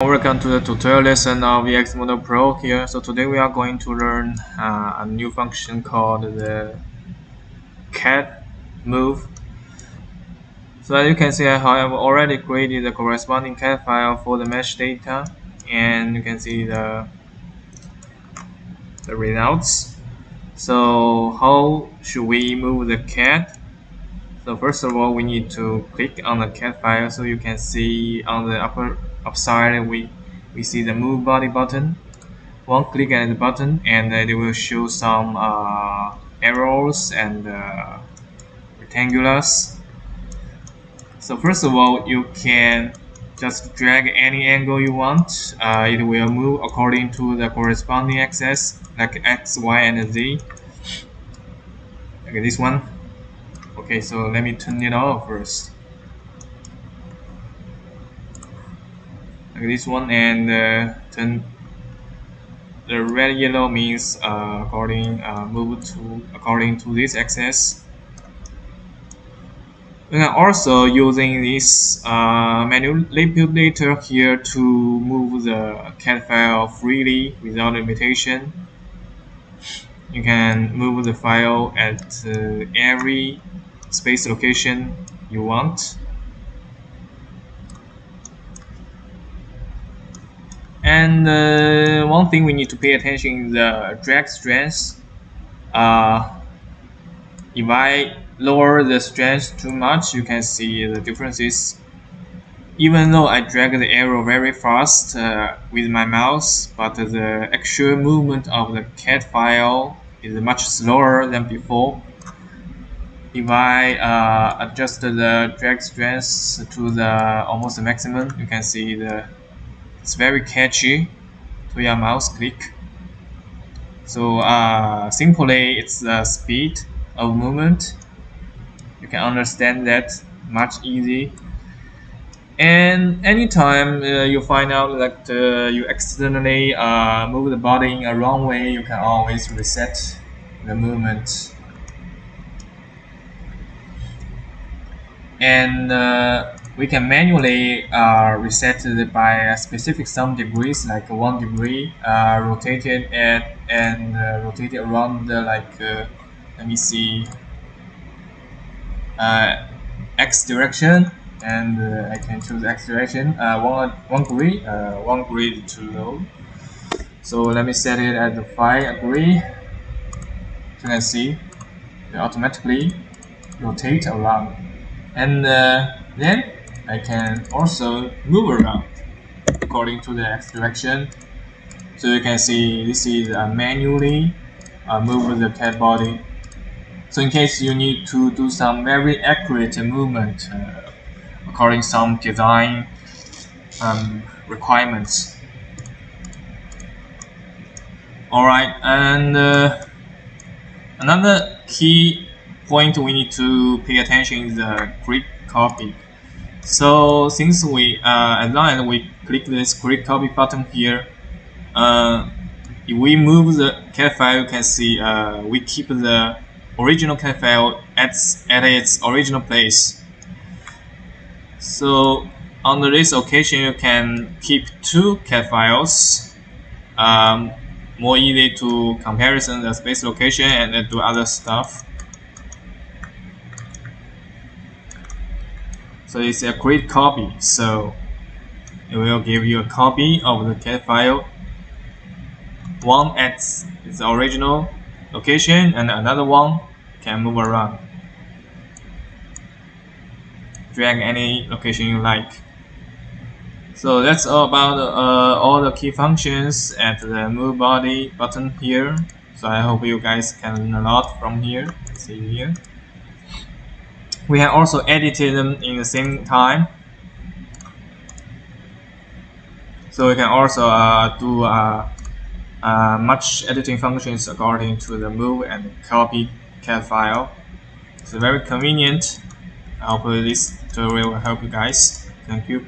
Welcome to the tutorial lesson of EXModel Pro here. So today we are going to learn a new function called the CAD Move. So as you can see, I have already created the corresponding CAD file for the mesh data, and you can see the results. So how should we move the CAD? So first of all, we need to click on the CAD file. So you can see on the upper side we see the Move Body button. One click at the button, and it will show some arrows and rectangulars. So first of all, you can just drag any angle you want. It will move according to the corresponding axis, like X, Y, and Z. Okay, this one. Okay, so let me turn it off first. Like this one, and turn the red yellow means move to according to this axis. We can also using this manipulator here to move the CAD file freely without limitation. You can move the file at every space location you want. And one thing we need to pay attention is the drag strength. If I lower the strength too much, you can see the differences. Even though I drag the arrow very fast with my mouse, but the actual movement of the CAD file is much slower than before. If I adjust the drag strength to the almost the maximum, you can see it's very catchy to your mouse click. So simply it's the speed of movement. You can understand that much easy. And anytime you find out that you accidentally move the body in a wrong way, you can always reset the movement. And we can manually reset it by a specific some degrees, like 1 degree, rotate it and rotate it around the, let me see, X direction, and I can choose X direction. one degree, 1 degree is too low. So let me set it at the 5 degree. You can see it automatically rotate around. And then I can also move around according to the X direction. So you can see this is manually move the CAD body. So in case you need to do some very accurate movement according to some design requirements. Alright, and another key point we need to pay attention is the quick copy. So since we as long as we click this quick copy button here, if we move the CAD file, you can see we keep the original CAD file at its original place. So on this occasion, you can keep 2 CAD files, more easy to comparison the space location and do other stuff. So it's a quick copy, so it will give you a copy of the CAD file, one at its original location and another one can move around. Drag any location you like. So that's all about all the key functions at the Move Body button here. So I hope you guys can learn a lot from here. See here. We have also edited them in the same time. So we can also do much editing functions according to the move and copy CAD file. It's very convenient. I hope this tutorial will help you guys. Thank you.